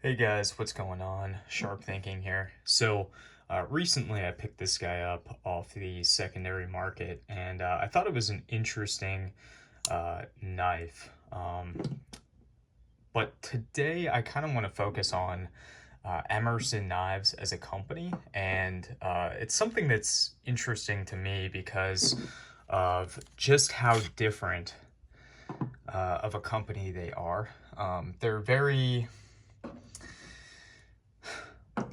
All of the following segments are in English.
Hey guys, what's going on? Sharp Thinking here. Recently I picked this guy up off the secondary market, and I thought it was an interesting knife. But today I kind of want to focus on Emerson Knives as a company, and it's something that's interesting to me because of just how different of a company they are. They're very,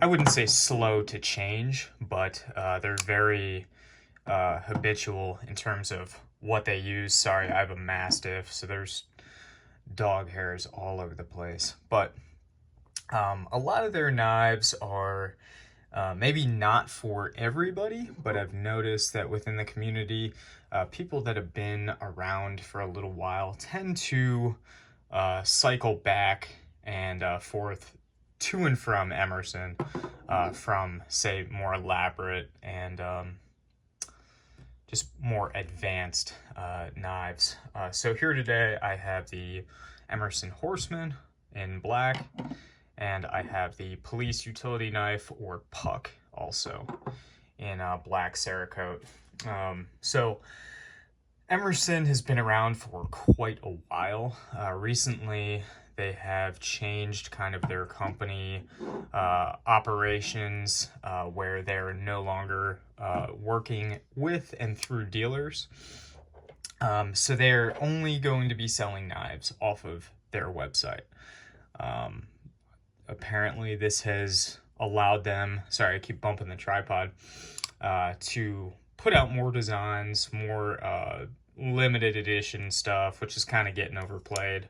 I wouldn't say slow to change, but they're very habitual in terms of what they use. Sorry, I have a Mastiff, so there's dog hairs all over the place. But a lot of their knives are maybe not for everybody, but I've noticed that within the community, people that have been around for a little while tend to cycle back and forth to and from Emerson, from, say, more elaborate and just more advanced knives. So here today I have the Emerson Horseman in black, and I have the Police Utility Knife, or Puck, also in black Cerakote. So Emerson has been around for quite a while. Recently, they have changed kind of their company operations, where they're no longer working with and through dealers. So they're only going to be selling knives off of their website. Apparently, this has allowed them, sorry, I keep bumping the tripod, to put out more designs, more limited edition stuff, which is kind of getting overplayed.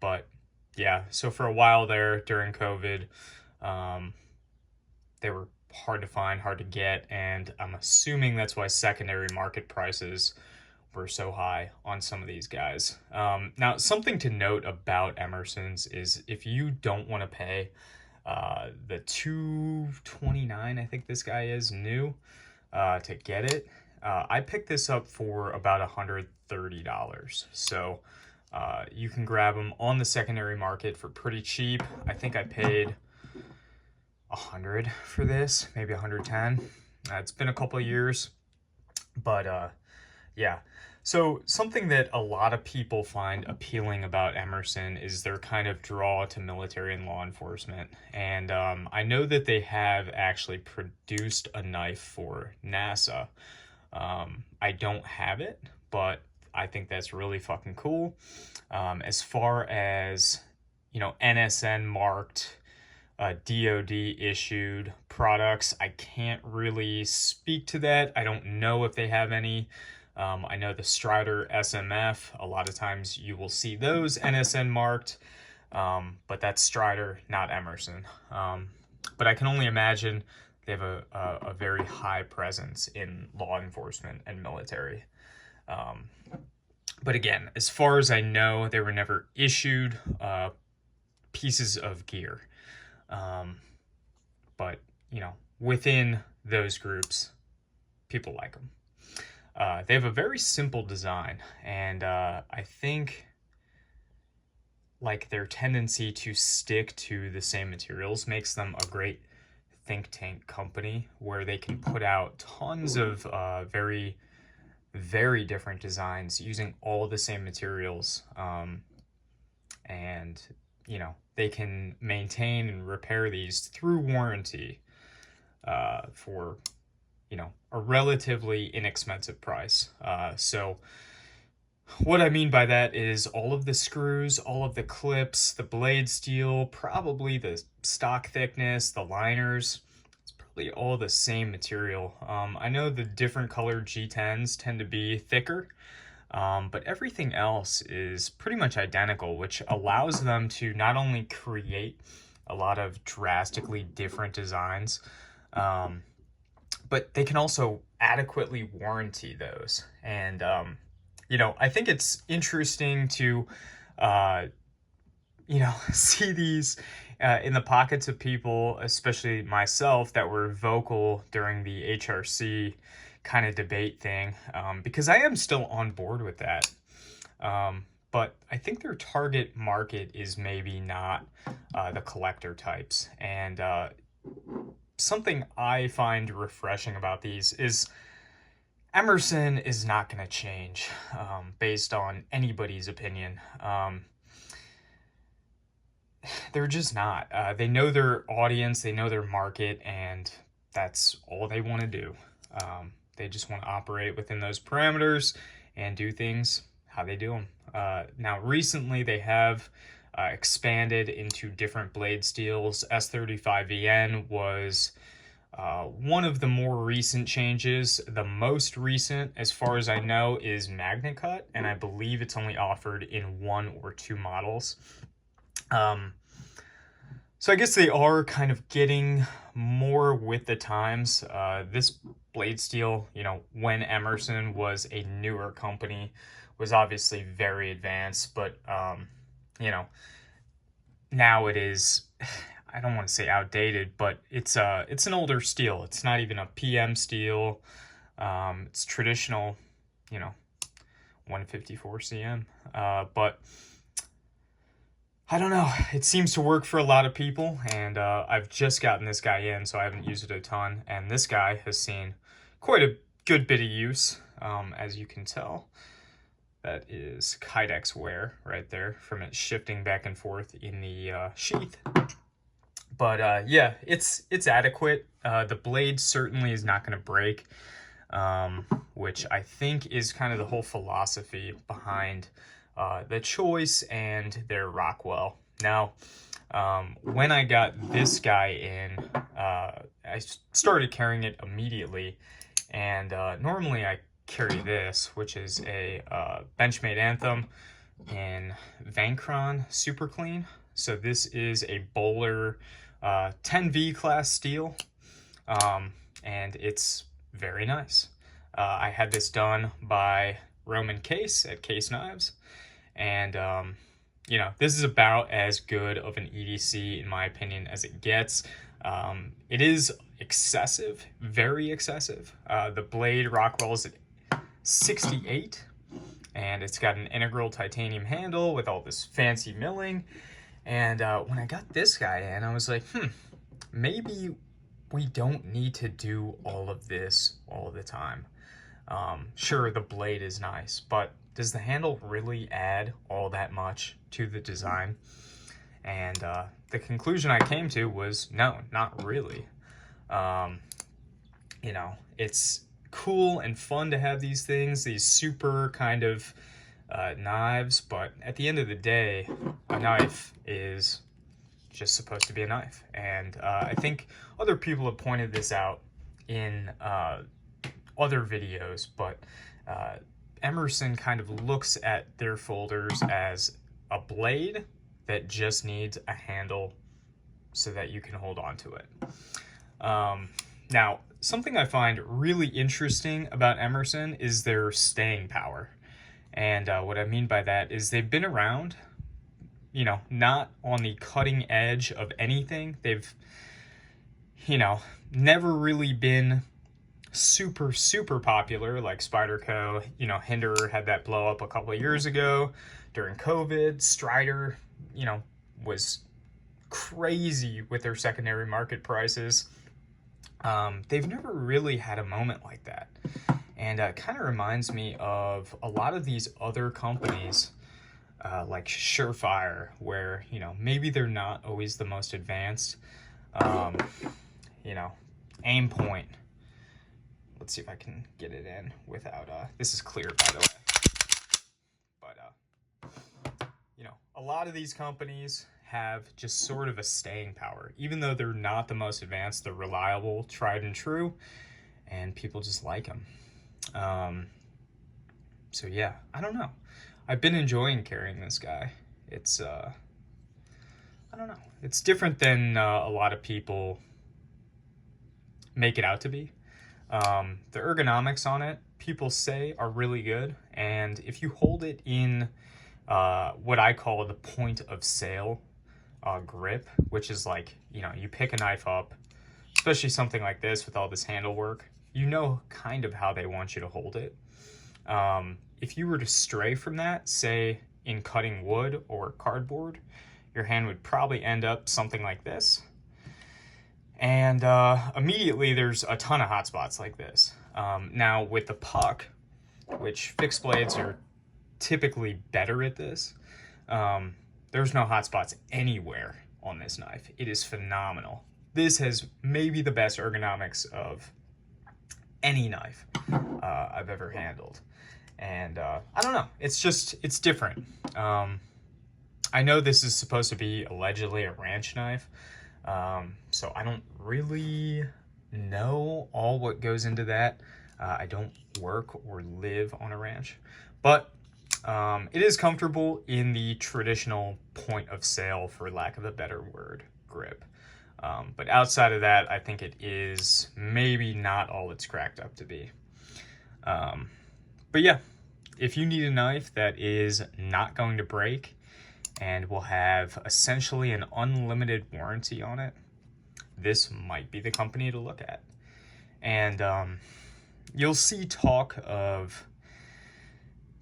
But yeah, so for a while there during COVID, they were hard to find, hard to get, and I'm assuming that's why secondary market prices were so high on some of these guys. Now, something to note about Emerson's is if you don't want to pay the $229, I think this guy is new, to get it, I picked this up for about $130. So you can grab them on the secondary market for pretty cheap. I think I paid 100 for this, maybe 110. It's been a couple of years, but yeah. So something that a lot of people find appealing about Emerson is their kind of draw to military and law enforcement. And I know that they have actually produced a knife for NASA. I don't have it, but I think that's really fucking cool. As far as, NSN marked, DoD issued products, I can't really speak to that. I don't know if they have any. I know the Strider SMF, a lot of times you will see those NSN marked, but that's Strider, not Emerson. But I can only imagine they have a very high presence in law enforcement and military. But again, as far as I know, they were never issued pieces of gear. But, within those groups, people like them. They have a very simple design, and I think like their tendency to stick to the same materials makes them a great think tank company where they can put out tons of very, very different designs using all the same materials. And, they can maintain and repair these through warranty for a relatively inexpensive price. So what I mean by that is all of the screws, all of the clips, the blade steel, probably the stock thickness, the liners, it's probably all the same material. I know the different colored G10s tend to be thicker, but everything else is pretty much identical, which allows them to not only create a lot of drastically different designs, but they can also adequately warranty those. And, I think it's interesting to, see these in the pockets of people, especially myself, that were vocal during the HRC kind of debate thing, because I am still on board with that. but I think their target market is maybe not the collector types. And something I find refreshing about these is Emerson is not going to change based on anybody's opinion. They're just not. They know their audience, they know their market, and that's all they want to do. They just want to operate within those parameters and do things how they do them. Now, recently they have expanded into different blade steels. S35VN was one of the more recent changes. The most recent, as far as I know, is MagnaCut, and I believe it's only offered in 1 or 2 models. So I guess they are kind of getting more with the times. This blade steel, you know, when Emerson was a newer company, was obviously very advanced, but, you know, now it is, I don't want to say outdated, but it's an older steel. It's not even a PM steel. It's traditional, you know, 154 cm. But I don't know. It seems to work for a lot of people, and I've just gotten this guy in, so I haven't used it a ton. And this guy has seen quite a good bit of use, as you can tell. That is Kydex wear right there from it shifting back and forth in the sheath. But yeah, it's adequate. The blade certainly is not going to break, which I think is kind of the whole philosophy behind the choice and their Rockwell. Now, when I got this guy in, I started carrying it immediately, and normally I carry this, which is a Benchmade Anthem in Vancron Super Clean. So this is a Bowler 10V class steel, and it's very nice. I had this done by Roman Case at Case Knives, and you know, this is about as good of an EDC in my opinion as it gets. It is excessive, very excessive. The blade Rockwell is at 68, and it's got an integral titanium handle with all this fancy milling. And when I got this guy in, I was like, maybe we don't need to do all of this all the time. Sure, the blade is nice, but does the handle really add all that much to the design? And the conclusion I came to was no, not really. You know, it's cool and fun to have these things, these super kind of knives, but at the end of the day, a knife is just supposed to be a knife. And I think other people have pointed this out in other videos, but Emerson kind of looks at their folders as a blade that just needs a handle so that you can hold on to it. Now, something I find really interesting about Emerson is their staying power. And what I mean by that is they've been around, you know, not on the cutting edge of anything. They've, you know, never really been super, super popular like Spyderco. You know, Hinderer had that blow up a couple of years ago during COVID. Strider, you know, was crazy with their secondary market prices. They've never really had a moment like that. And it kind of reminds me of a lot of these other companies like Surefire, where, you know, maybe they're not always the most advanced. You know, Aimpoint. Let's see if I can get it in without, this is clear, by the way. But, you know, a lot of these companies have just sort of a staying power. Even though they're not the most advanced, they're reliable, tried and true, and people just like them. So yeah, I don't know. I've been enjoying carrying this guy. It's, I don't know. It's different than a lot of people make it out to be. The ergonomics on it, people say, are really good. And if you hold it in what I call the point of sale grip, which is like, you know, you pick a knife up, especially something like this with all this handle work, you know kind of how they want you to hold it. If you were to stray from that, say in cutting wood or cardboard, your hand would probably end up something like this. And immediately there's a ton of hot spots like this. Now with the puck, which fixed blades are typically better at this, there's no hot spots anywhere on this knife. It is phenomenal. This has maybe the best ergonomics of any knife I've ever handled. And I don't know, it's different. I know this is supposed to be allegedly a ranch knife, so I don't really know all what goes into that. I don't work or live on a ranch, but it is comfortable in the traditional point of sale, for lack of a better word, grip. But outside of that, I think it is maybe not all it's cracked up to be. But yeah, if you need a knife that is not going to break and will have essentially an unlimited warranty on it, this might be the company to look at. And you'll see talk of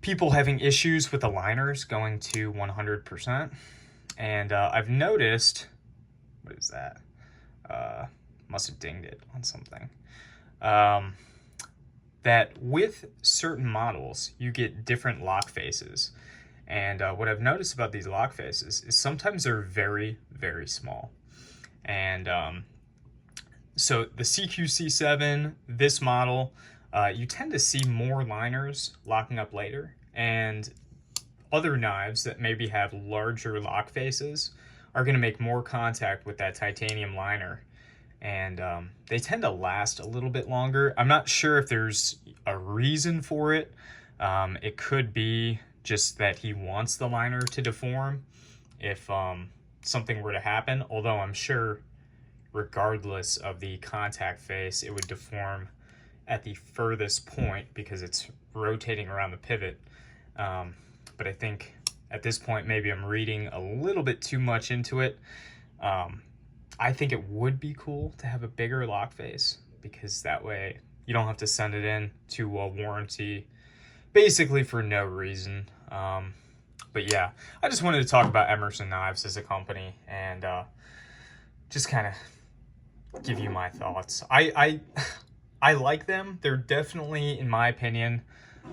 people having issues with the liners going to 100%. And I've noticed, what is that? Must have dinged it on something. That with certain models, you get different lock faces. And what I've noticed about these lock faces is sometimes they're very, very small. And so the CQC7, this model, you tend to see more liners locking up later. And other knives that maybe have larger lock faces are going to make more contact with that titanium liner. And they tend to last a little bit longer. I'm not sure if there's a reason for it. It could be just that he wants the liner to deform if something were to happen, although I'm sure regardless of the contact face, it would deform at the furthest point because it's rotating around the pivot. But I think at this point, maybe I'm reading a little bit too much into it. I think it would be cool to have a bigger lock face, because that way you don't have to send it in to a warranty basically for no reason. But yeah, I just wanted to talk about Emerson Knives as a company and just kind of give you my thoughts. I like them. They're definitely, in my opinion,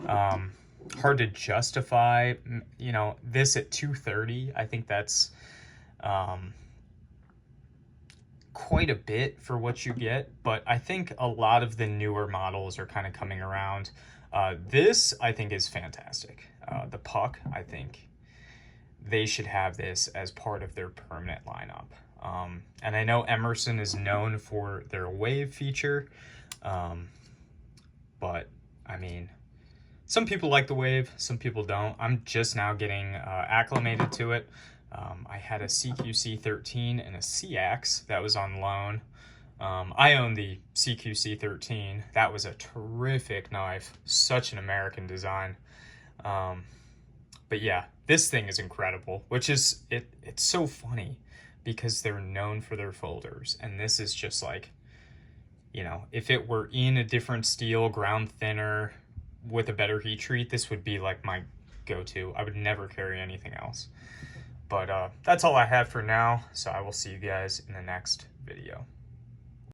hard to justify, you know, this at $230. I think that's quite a bit for what you get, but I think a lot of the newer models are kind of coming around. This I think is fantastic. The puck, I think they should have this as part of their permanent lineup. And I know Emerson is known for their wave feature, but I mean, some people like the wave, some people don't. I'm just now getting acclimated to it. I had a CQC 13 and a CX that was on loan. I own the CQC 13. That was a terrific knife, such an American design. But yeah, this thing is incredible, which is, it's so funny because they're known for their folders. And this is just like, you know, if it were in a different steel, ground thinner, with a better heat treat, this would be like my go-to. I would never carry anything else. But that's all I have for now, so I will see you guys in the next video.